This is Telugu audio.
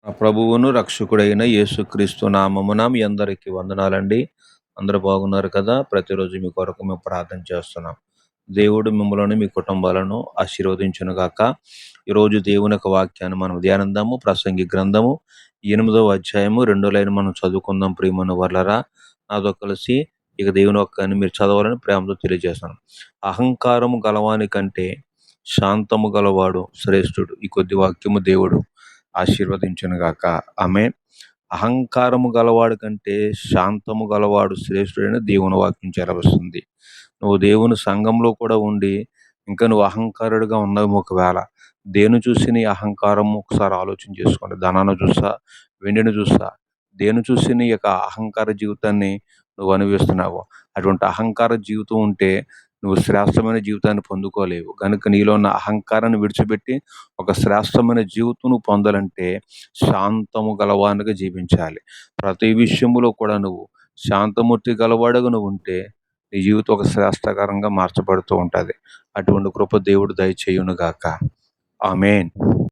ఆ ప్రభువును రక్షకుడైన యేసుక్రీస్తు నామమున మీ అందరికీ వందనాలండి. అందరూ బాగున్నారు కదా? ప్రతిరోజు మీ కొరకు మేము ప్రార్థన చేస్తున్నాం. దేవుడు మిమ్మల్ని మీ కుటుంబాలను ఆశీర్వదించునుగాక. ఈరోజు దేవుని యొక్క వాక్యాన్ని మనం ధ్యానిద్దాము. ప్రసంగి గ్రంథము 8వ అధ్యాయము 2వ లైన్ మనం చదువుకుందాం. ప్రియమైన వర్లరా, నాతో కలిసి ఇక దేవుని వాక్యాన్ని మీరు చదవాలని ప్రేమతో తెలియజేస్తాను. అహంకారము గలవాని కంటే శాంతము గలవాడు శ్రేష్ఠుడు. ఈ కొద్ది వాక్యము దేవుడు ఆశీర్వదించునుగాక. ఆమేన్. అహంకారము గలవాడు కంటే శాంతము గలవాడు శ్రేష్ఠుడని దేవుని వాక్యం చెలవిస్తుంది. నువ్వు దేవుని సంఘంలో కూడా ఉండి ఇంకా నువ్వు అహంకారుడిగా ఉన్నావు. ఒకవేళ దేని చూసి నీ అహంకారం ఒకసారి ఆలోచన చేసుకోండి. ధనాన్ని చూసా, వెండిని చూసా, దేని చూసి నీ యొక్క అహంకార జీవితాన్ని నువ్వు అనుభవిస్తున్నావు. అటువంటి అహంకార జీవితం ఉంటే నువ్వు శ్రేష్టమైన జీవితాన్ని పొందుకోలేవు. కనుక నీలో ఉన్న అహంకారాన్ని విడిచిపెట్టి ఒక శ్రేష్టమైన జీవితం నువ్వు పొందాలంటే శాంతము గలవానిగా జీవించాలి. ప్రతి విషయంలో కూడా నువ్వు శాంతమూర్తి గలవాడుగా నువ్వు ఉంటే నీ జీవితం ఒక శ్రేష్టకరంగా మార్చబడుతూ ఉంటుంది. అటువంటి కృప దేవుడు దయచేయునుగాక. ఆమేన్.